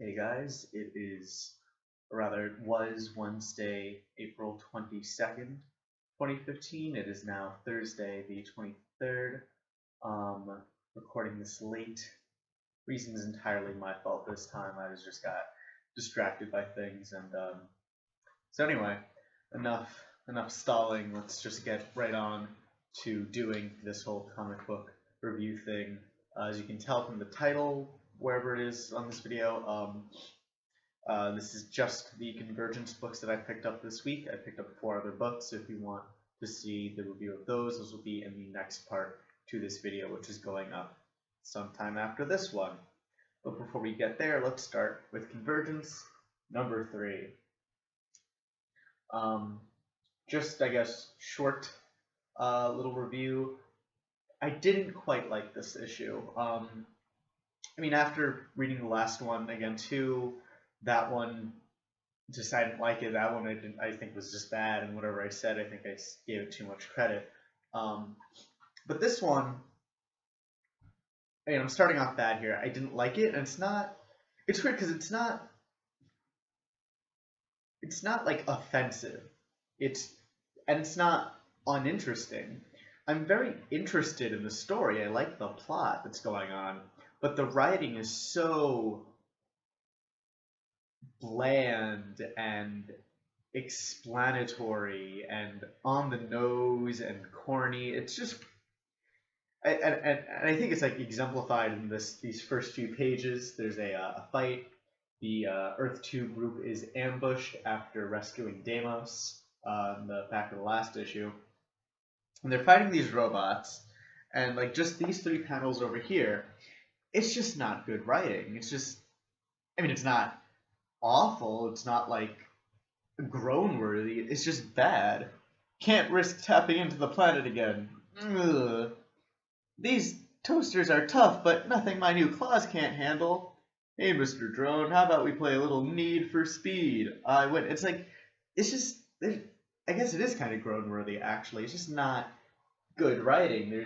Hey guys, it was Wednesday, April 22nd, 2015. It is now Thursday, the 23rd. Recording this late. Reason is entirely my fault this time. I just got distracted by things, and so anyway, enough stalling. Let's just get right on to doing this whole comic book review thing. As you can tell from the title, wherever it is on this video, this is just the Convergence books that I picked up this week. I picked up 4 other books, so if you want to see the review of those will be in the next part to this video, which is going up sometime after this one. But before we get there, let's start with Convergence number 3. Just, I guess, short little review. I didn't quite like this issue. I mean, after reading the last one again too, that one just I didn't like it. That one I think was just bad, and whatever I said, I think I gave it too much credit. But this one, I mean, I'm starting off bad here. I didn't like it, and it's not. It's weird because it's not like offensive. It's not uninteresting. I'm very interested in the story. I like the plot that's going on, but the writing is so bland and explanatory and on the nose and corny. It's just, and I think it's like exemplified in these first few pages. There's a fight. The Earth 2 group is ambushed after rescuing Deimos in the back of the last issue. And they're fighting these robots, and like just these 3 panels over here, it's just not good writing. It's just, I mean, it's not awful. It's not like groan-worthy. It's just bad. Can't risk tapping into the planet again. Ugh. These toasters are tough, but nothing my new claws can't handle. Hey, Mr. Drone, how about we play a little Need for Speed? I win. It's like, it's just, I guess it is kind of groan-worthy, actually. It's just not good writing.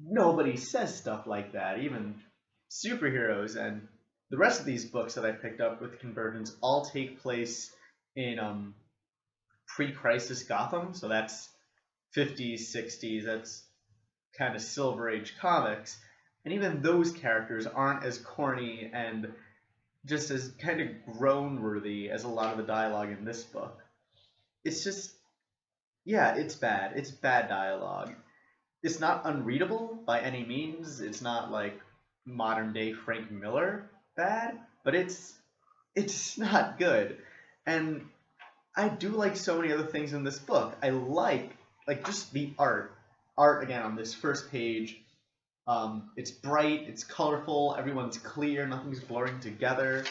Nobody says stuff like that, even superheroes. And the rest of these books that I picked up with Convergence all take place in pre-crisis Gotham, so that's 50s, 60s, that's kind of Silver Age comics. And even those characters aren't as corny and just as kind of groan-worthy as a lot of the dialogue in this book. It's just, yeah, it's bad. It's bad dialogue. It's not unreadable by any means. It's not like modern-day Frank Miller bad, but it's not good. And I do like so many other things in this book. I like just the art. Art, again, on this first page. It's bright, it's colorful, everyone's clear, nothing's blurring together.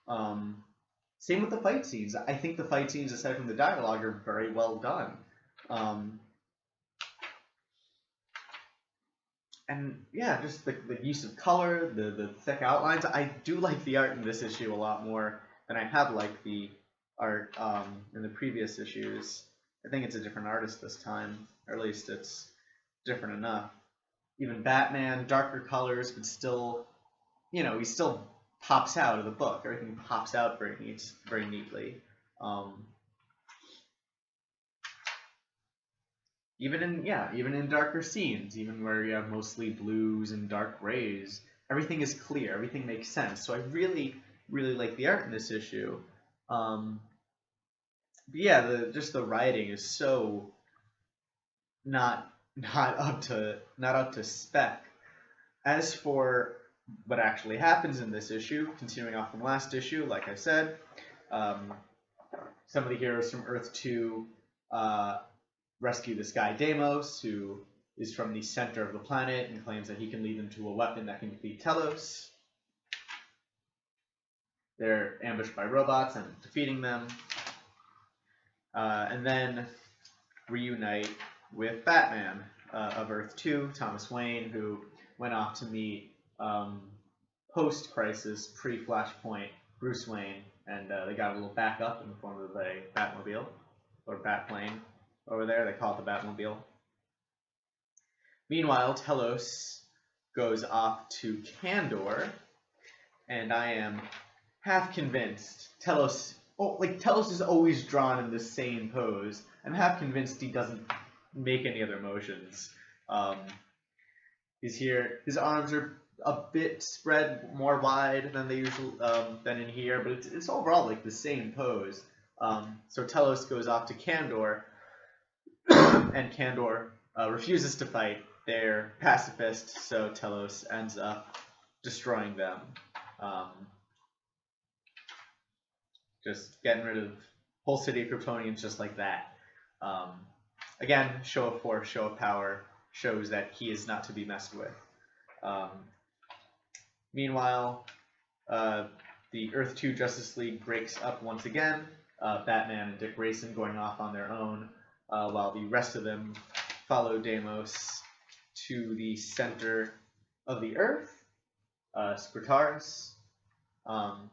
Same with the fight scenes. I think the fight scenes, aside from the dialogue, are very well done. And yeah, just the use of color, the thick outlines. I do like the art in this issue a lot more than I have liked the art in the previous issues. I think it's a different artist this time, or at least it's different enough. Even Batman, darker colors, but still, you know, he still pops out of the book. Everything pops out very neatly. Even in darker scenes, even where you have mostly blues and dark grays, everything is clear. Everything makes sense. So I really like the art in this issue. But yeah, just the writing is so not up to spec. As for what actually happens in this issue, continuing off from last issue, like I said, some of the heroes from Earth 2 rescue this guy Deimos, who is from the center of the planet and claims that he can lead them to a weapon that can defeat Telos. They're ambushed by robots and defeating them, and then reunite with Batman of Earth 2, Thomas Wayne, who went off to meet post-crisis, pre-Flashpoint Bruce Wayne, and they got a little backup in the form of a Batmobile, or Batplane. Over there, they call it the Batmobile. Meanwhile, Telos goes off to Kandor, and I am half convinced Telos. Oh, like Telos is always drawn in the same pose. I'm half convinced he doesn't make any other motions. Um, he's here. His arms are a bit spread more wide than they usually than in here, but it's overall like the same pose. So Telos goes off to Kandor, and Kandor refuses to fight. They're pacifists, so Telos ends up destroying them. Just getting rid of whole city of Kryptonians just like that. Again, show of force, show of power, shows that he is not to be messed with. Meanwhile, the Earth 2 Justice League breaks up once again. Batman and Dick Grayson going off on their own, while the rest of them follow Deimos to the center of the Earth, Skrtaris. And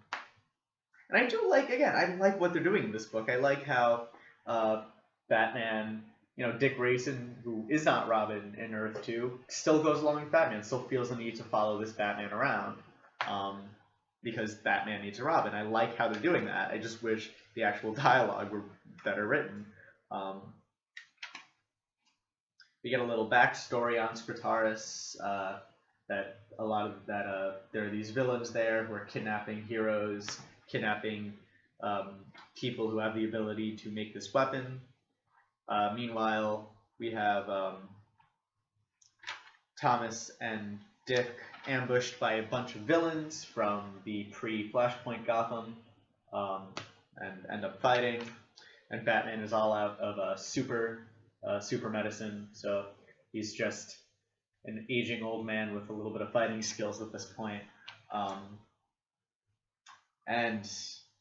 I do like, again, I like what they're doing in this book. I like how Batman, Dick Grayson, who is not Robin in Earth 2, still goes along with Batman, still feels the need to follow this Batman around, because Batman needs a Robin. I like how they're doing that. I just wish the actual dialogue were better written. We get a little backstory on Skrtaris, that there are these villains there who are kidnapping heroes, kidnapping people who have the ability to make this weapon. Meanwhile, we have Thomas and Dick ambushed by a bunch of villains from the pre-Flashpoint Gotham, and end up fighting. And Batman is all out of super medicine, so he's just an aging old man with a little bit of fighting skills at this point. And,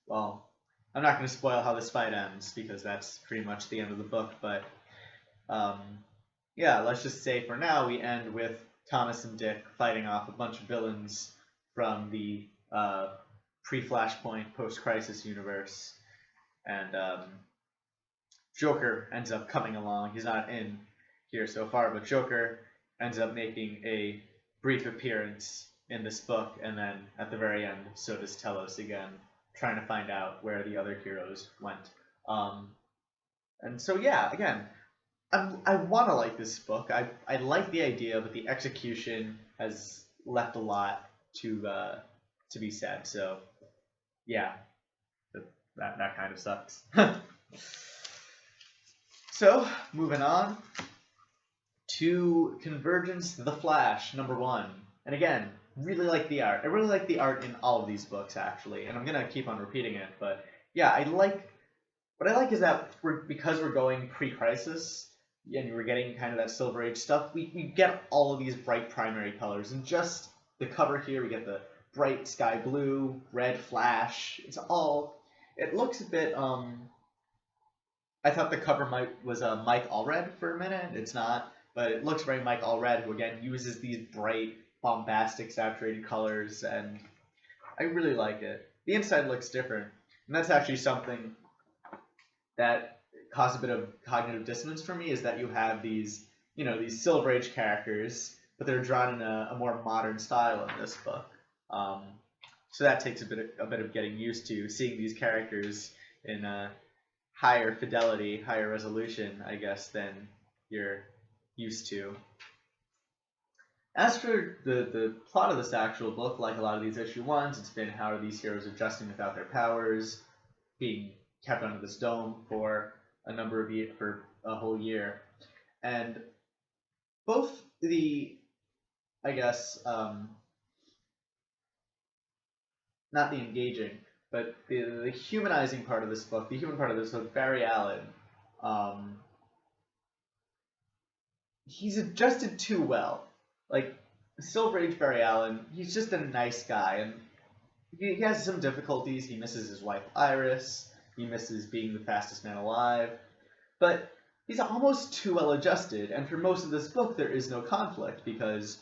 well, I'm not going to spoil how this fight ends, because that's pretty much the end of the book, but yeah, let's just say for now we end with Thomas and Dick fighting off a bunch of villains from the pre-Flashpoint, post-Crisis universe, and Joker ends up coming along. He's not in here so far, but Joker ends up making a brief appearance in this book, and then at the very end, so does Telos again, trying to find out where the other heroes went. And so yeah, again, I want to like this book. I like the idea, but the execution has left a lot to be said. So yeah, that kind of sucks. So moving on to Convergence, The Flash, #1. And again, really like the art. I really like the art in all of these books, actually, and I'm gonna keep on repeating it. But yeah, what I like is that because we're going pre-Crisis, and we're getting kind of that Silver Age stuff, we get all of these bright primary colors, and just the cover here, we get the bright sky blue, red Flash. It looks a bit. I thought the cover was Mike Allred for a minute. It's not, but it looks very Mike Allred, who again uses these bright, bombastic, saturated colors, and I really like it. The inside looks different, and that's actually something that caused a bit of cognitive dissonance for me, is that you have these Silver Age characters, but they're drawn in a more modern style in this book. So that takes a bit of getting used to, seeing these characters in higher fidelity, higher resolution, I guess, than you're used to. As for the plot of this actual book, like a lot of these issue ones, it's been how are these heroes adjusting without their powers, being kept under this dome for for a whole year. And both the, I guess, not the engaging, but the humanizing part of this book, the human part of this book, Barry Allen, he's adjusted too well. Like, Silver Age Barry Allen, he's just a nice guy, and he has some difficulties. He misses his wife Iris, he misses being the fastest man alive, but he's almost too well adjusted, and for most of this book there is no conflict, because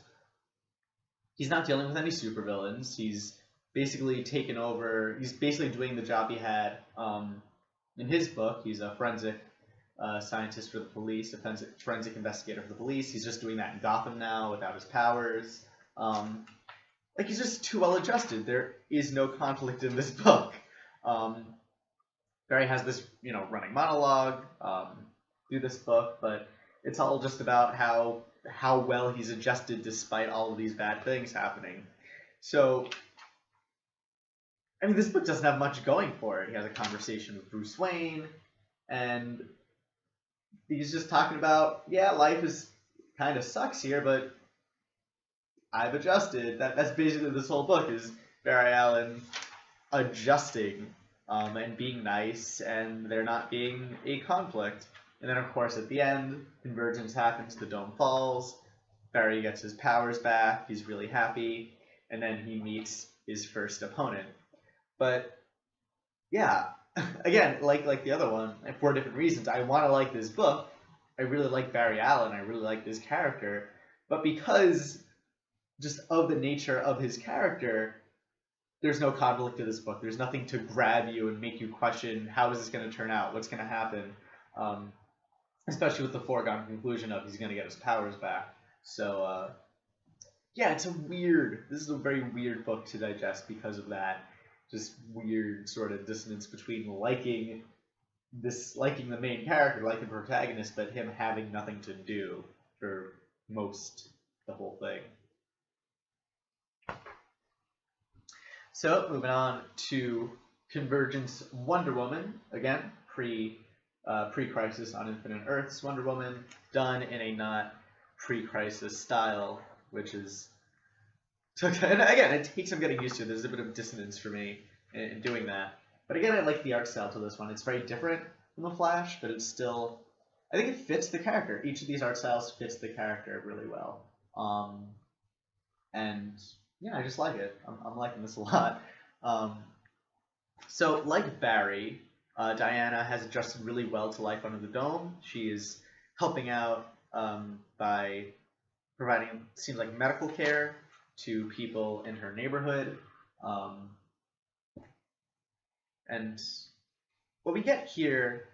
he's not dealing with any supervillains. He's basically taken over, he's basically doing the job he had in his book. He's a forensic scientist for the police, a forensic investigator for the police. He's just doing that in Gotham now without his powers. like, he's just too well adjusted. There is no conflict in this book. Barry has this, running monologue through this book, but it's all just about how well he's adjusted despite all of these bad things happening. So, I mean, this book doesn't have much going for it. He has a conversation with Bruce Wayne, and he's just talking about, yeah, life is kind of sucks here, but I've adjusted. That's basically this whole book, is Barry Allen adjusting and being nice, and there not being a conflict. And then, of course, at the end, Convergence happens, the dome falls, Barry gets his powers back, he's really happy, and then he meets his first opponent. But, yeah, again, like the other one, for different reasons, I want to like this book. I really like Barry Allen, I really like this character, but because just of the nature of his character, there's no conflict to this book. There's nothing to grab you and make you question, how is this going to turn out? What's going to happen? Especially with the foregone conclusion of he's going to get his powers back. So, yeah, this is a very weird book to digest because of that. Just weird sort of dissonance between liking the main character, like the protagonist, but him having nothing to do for the whole thing. So, moving on to Convergence Wonder Woman, again, pre-Crisis on Infinite Earths Wonder Woman, done in a not pre-Crisis style, which is, and again, it takes some getting used to. There's a bit of dissonance for me in doing that. But again, I like the art style to this one. It's very different from The Flash, but it's still, I think it fits the character. Each of these art styles fits the character really well. And yeah, I just like it. I'm liking this a lot. So, like Barry, Diana has adjusted really well to life under the dome. She is helping out by providing, seems like, medical care to people in her neighborhood. And what we get here,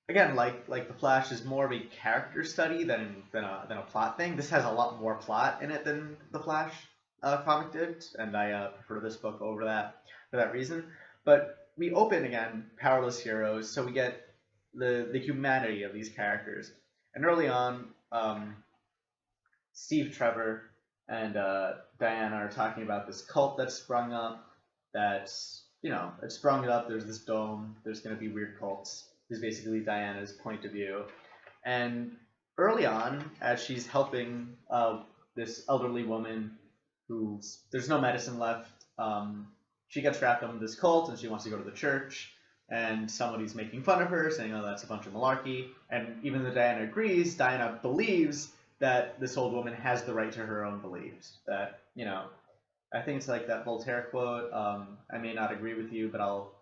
again, like The Flash, is more of a character study than a plot thing. This has a lot more plot in it than The Flash comic did, and I prefer this book over that for that reason. But we open, again, powerless heroes, so we get the humanity of these characters. And early on, Steve Trevor and Diana are talking about this cult that's sprung up, it's sprung up, there's this dome, there's going to be weird cults, is basically Diana's point of view. And early on, as she's helping this elderly woman there's no medicine left, she gets wrapped up in this cult, and she wants to go to the church, and somebody's making fun of her, saying, oh, that's a bunch of malarkey. And even though Diana agrees, Diana believes that this old woman has the right to her own beliefs. That, I think it's like that Voltaire quote, I may not agree with you, but I'll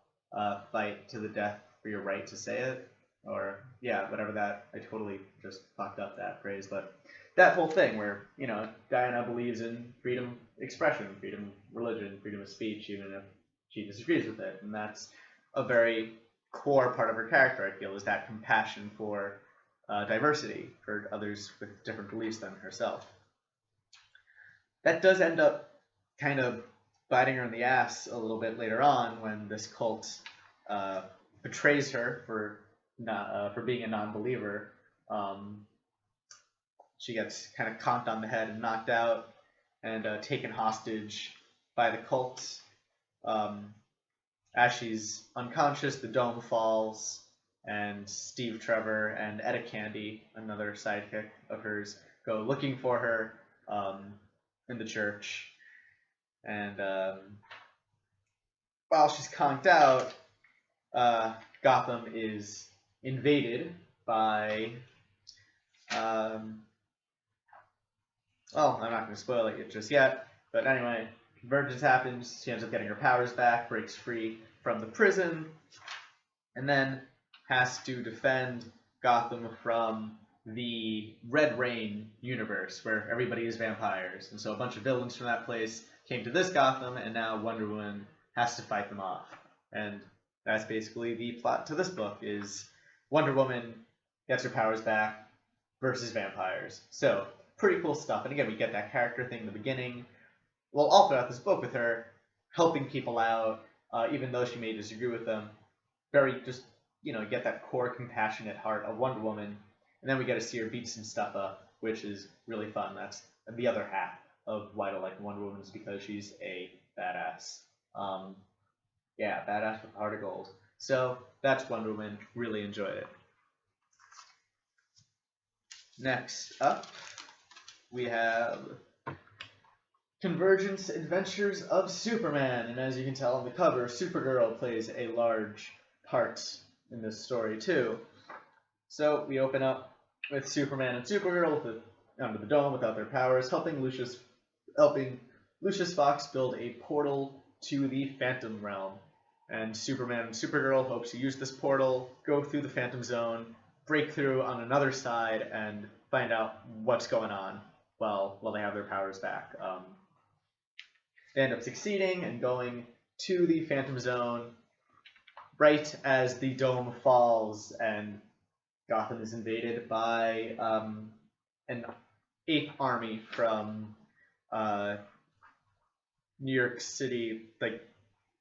fight to the death for your right to say it. Or, yeah, whatever that, I totally just fucked up that phrase, but that whole thing where, Diana believes in freedom of expression, freedom of religion, freedom of speech, even if she disagrees with it. And that's a very core part of her character, I feel, is that compassion for diversity, for others with different beliefs than herself. That does end up kind of biting her in the ass a little bit later on when this cult betrays her for being a non-believer. She gets kind of conked on the head and knocked out and taken hostage by the cult. As she's unconscious, the dome falls, and Steve Trevor and Etta Candy, another sidekick of hers, go looking for her in the church. And while she's conked out, Gotham is invaded by well, I'm not going to spoil it just yet, but anyway, Convergence happens, she ends up getting her powers back, breaks free from the prison, and then has to defend Gotham from the Red Rain universe, where everybody is vampires. And so a bunch of villains from that place came to this Gotham, and now Wonder Woman has to fight them off. And that's basically the plot to this book, is Wonder Woman gets her powers back versus vampires. So, pretty cool stuff. And again, we get that character thing in the beginning. well, all throughout this book with her helping people out, even though she may disagree with them. Very just, get that core compassionate heart of Wonder Woman. And then we get to see her beat some stuff up, which is really fun. That's the other half of why I like Wonder Woman, is because she's a badass. Yeah, badass with a heart of gold. So that's Wonder Woman. Really enjoyed it. Next up, we have Convergence Adventures of Superman. And as you can tell on the cover, Supergirl plays a large part in this story too. So we open up with Superman and Supergirl under the dome without their powers, helping Lucius Fox build a portal to the Phantom Realm. And Superman and Supergirl hope to use this portal, go through the Phantom Zone, break through on another side, and find out what's going on while they have their powers back. They end up succeeding and going to the Phantom Zone right as the dome falls and Gotham is invaded by an ape army from New York City, like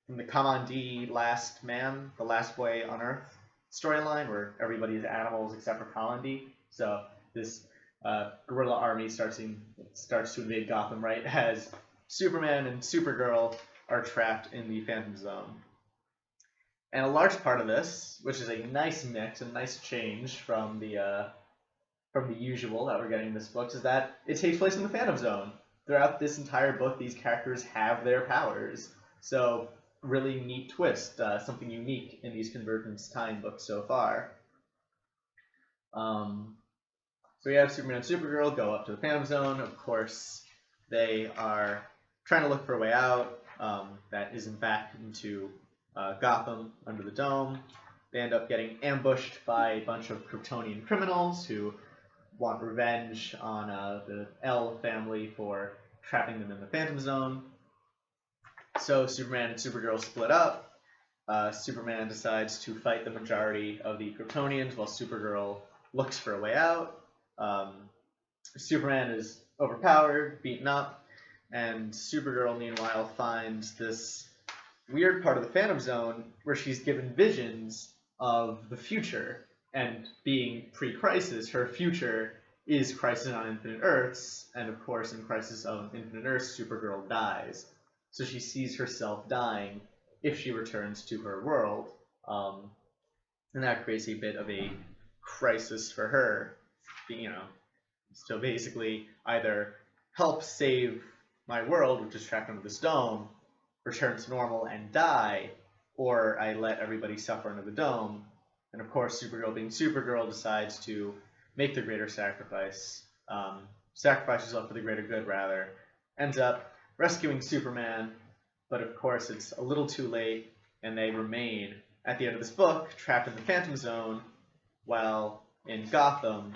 from the Kamandi Last Man, the Last Boy on Earth storyline, where everybody is animals except for Kamandi. So this guerrilla army starts to invade Gotham right as Superman and Supergirl are trapped in the Phantom Zone. And a large part of this, which is a nice mix, a nice change from the usual that we're getting in this book, is that it takes place in the Phantom Zone. Throughout this entire book, these characters have their powers. So, really neat twist, something unique in these Convergence tie-in books so far. So we have Superman and Supergirl go up to the Phantom Zone. Of course, they are trying to look for a way out that isn't back into Gotham under the dome. They end up getting ambushed by a bunch of Kryptonian criminals who want revenge on the L family for trapping them in the Phantom Zone. So Superman and Supergirl split up. Superman decides to fight the majority of the Kryptonians while Supergirl looks for a way out. Superman is overpowered, beaten up, and Supergirl meanwhile finds this weird part of the Phantom Zone where she's given visions of the future, and being pre-Crisis, her future is Crisis on Infinite Earths, and of course in Crisis on Infinite Earths, Supergirl dies. So she sees herself dying if she returns to her world, and that creates a bit of a crisis for her, so basically either help save my world, which is trapped under this dome, return to normal and die, or I let everybody suffer under the dome. And of course, Supergirl being Supergirl decides to make the greater sacrifice, sacrifice herself for the greater good rather, ends up rescuing Superman, but of course it's a little too late, and they remain, at the end of this book, trapped in the Phantom Zone, while in Gotham,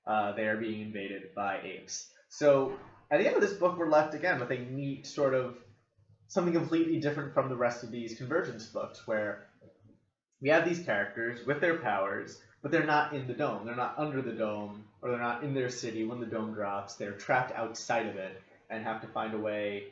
they are being invaded by apes. So at the end of this book, we're left again with a neat sort of something completely different from the rest of these Convergence books, where we have these characters with their powers, but they're not in the dome. They're not under the dome, or they're not in their city when the dome drops. They're trapped outside of it and have to find a way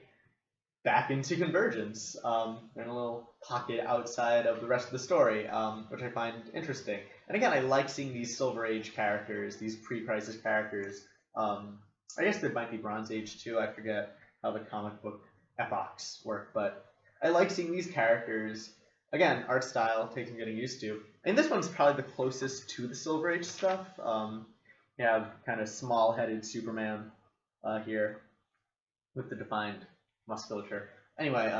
back into Convergence. They're in a little pocket outside of the rest of the story, which I find interesting. And again, I like seeing these Silver Age characters, these pre-Crisis characters. I guess there might be Bronze Age too. I forget how the comic book epochs work, but I like seeing these characters. Again, art style takes some getting used to. And this one's probably the closest to the Silver Age stuff. You have kind of small-headed Superman here with the defined musculature. Anyway,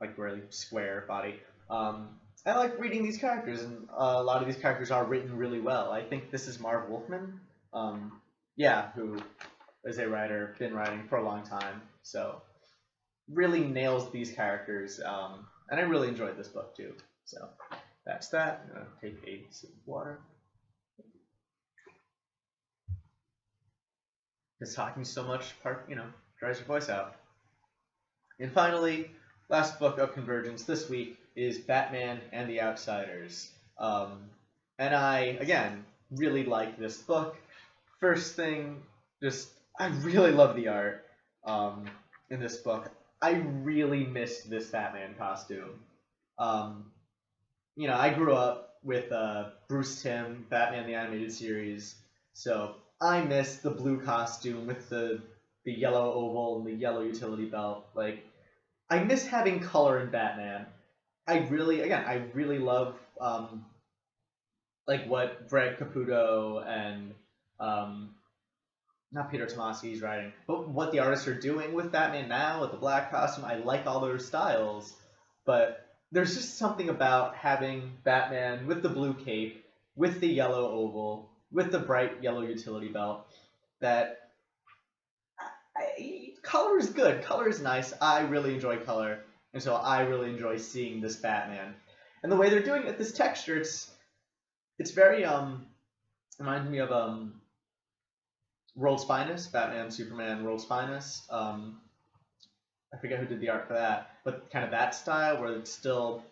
like really square body. I like reading these characters, and a lot of these characters are written really well. I think this is Marv Wolfman, who is a writer, been writing for a long time, so really nails these characters, and I really enjoyed this book too. So that's that. I'm gonna take a sip of water. Because talking so much, dries your voice out. And finally, last book of Convergence this week is Batman and the Outsiders. And I, again, really like this book. First thing, I really love the art in this book. I really missed this Batman costume. Um, I grew up with Bruce Timm, Batman the Animated Series, so I miss the blue costume with the yellow oval and the yellow utility belt. Like, I miss having color in Batman. I really love like what Greg Caputo and um, not Peter Tomasi he's writing, but what the artists are doing with Batman now with the black costume. I like all their styles, but there's just something about having Batman with the blue cape, with the yellow oval, with the bright yellow utility belt that color is good. Color is nice. I really enjoy color, and so I really enjoy seeing this Batman. And the way they're doing it, this texture, it's very reminds me of World's Finest, Batman, Superman, World's Finest. I forget who did the art for that, but kind of that style where it's still,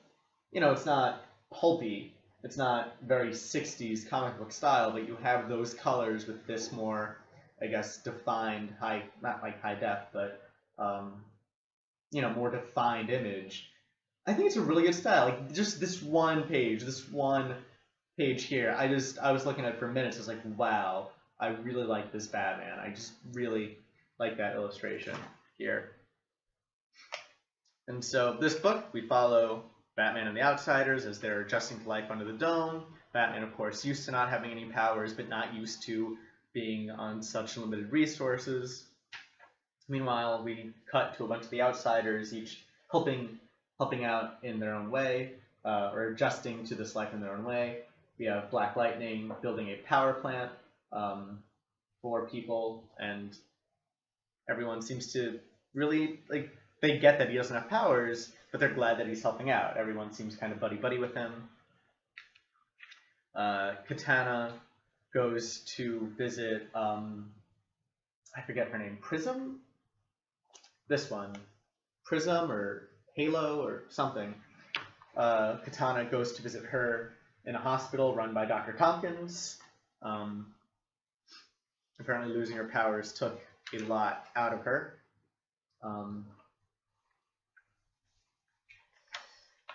it's not pulpy, it's not very 60s comic book style, but you have those colors with this more, I guess, defined not like high def, but more defined image. I think it's a really good style. Like just this one page here. I was looking at it for minutes. I was like, wow, I really like this Batman. I just really like that illustration here. And so this book, we follow Batman and the Outsiders as they're adjusting to life under the dome. Batman, of course, used to not having any powers, but not used to being on such limited resources. Meanwhile, we cut to a bunch of the Outsiders, each helping out in their own way, or adjusting to this life in their own way. We have Black Lightning building a power plant for people, and everyone seems to really, like, they get that he doesn't have powers, but they're glad that he's helping out. Everyone seems kind of buddy-buddy with him. Katana goes to visit, I forget her name, Prism? This one. Prism or Halo or something. Katana goes to visit her in a hospital run by Dr. Tompkins. Apparently losing her powers took a lot out of her.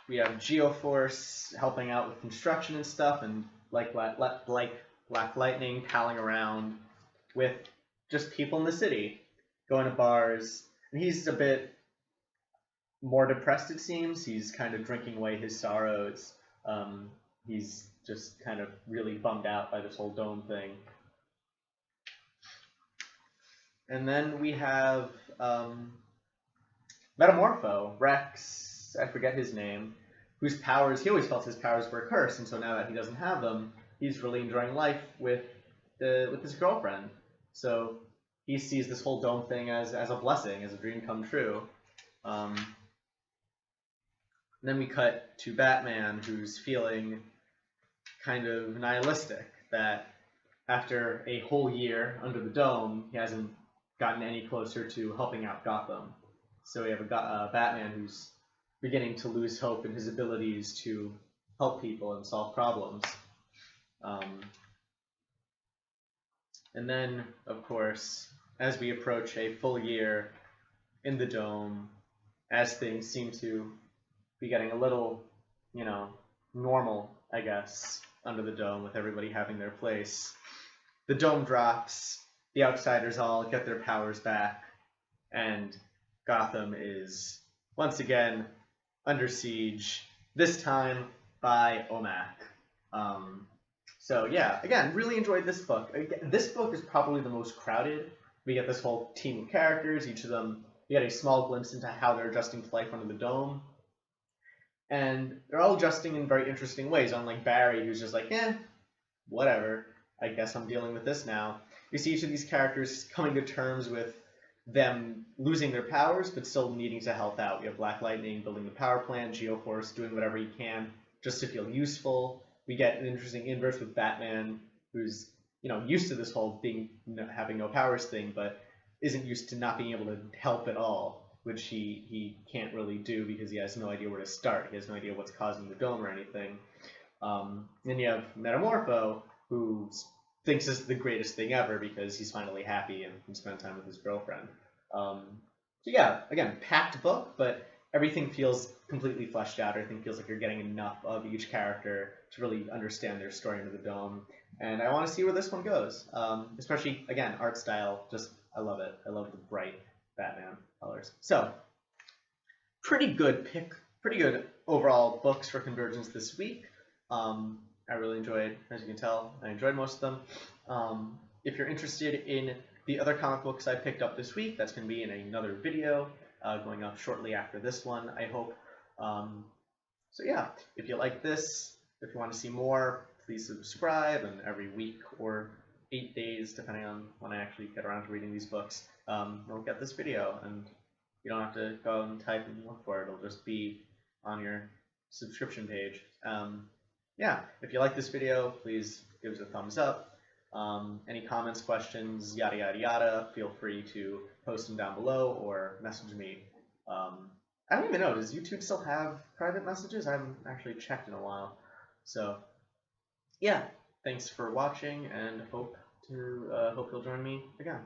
We have Geoforce helping out with construction and stuff, and like Black Lightning palling around with just people in the city, going to bars. And he's a bit more depressed, it seems. He's kind of drinking away his sorrows. He's just kind of really bummed out by this whole dome thing. And then we have Metamorpho, Rex, I forget his name, whose powers, he always felt his powers were a curse, and so now that he doesn't have them, he's really enjoying life with his girlfriend. So he sees this whole dome thing as a blessing, as a dream come true. Then we cut to Batman, who's feeling kind of nihilistic, that after a whole year under the dome, he hasn't gotten any closer to helping out Gotham. So we have a Batman who's beginning to lose hope in his abilities to help people and solve problems. And then, of course, as we approach a full year in the dome, as things seem to be getting a little, normal, I guess, under the dome with everybody having their place, the dome drops, the Outsiders all get their powers back, and Gotham is once again under siege, this time by OMAC. So yeah, again, really enjoyed this book. This book is probably the most crowded. We get this whole team of characters, each of them, we get a small glimpse into how they're adjusting to life under the dome. And they're all adjusting in very interesting ways, unlike Barry, who's just like, whatever, I guess I'm dealing with this now. You see each of these characters coming to terms with them losing their powers, but still needing to help out. We have Black Lightning building the power plant, Geoforce doing whatever he can just to feel useful. We get an interesting inverse with Batman, who's used to this whole having no powers thing, but isn't used to not being able to help at all, which he can't really do because he has no idea where to start. He has no idea what's causing the dome or anything. Then you have Metamorpho, who thinks this is the greatest thing ever because he's finally happy and can spend time with his girlfriend. So yeah, again, packed book, but everything feels completely fleshed out. Everything feels like you're getting enough of each character to really understand their story into the dome. And I want to see where this one goes. Especially, again, art style. Just, I love it. I love the bright Batman colors. So, pretty good overall books for Convergence this week. I really enjoyed, as you can tell, I enjoyed most of them. If you're interested in the other comic books I picked up this week, that's going to be in another video going up shortly after this one, I hope. So yeah, if you like this, if you want to see more, please subscribe, and every week or 8 days, depending on when I actually get around to reading these books, you'll get this video, and you don't have to go and type and look for it. It'll just be on your subscription page. Yeah, if you like this video, please give us a thumbs up. Any comments, questions, yada yada yada, feel free to post them down below or message me. I don't even know, does YouTube still have private messages? I haven't actually checked in a while. So yeah, thanks for watching, and hope you'll join me again.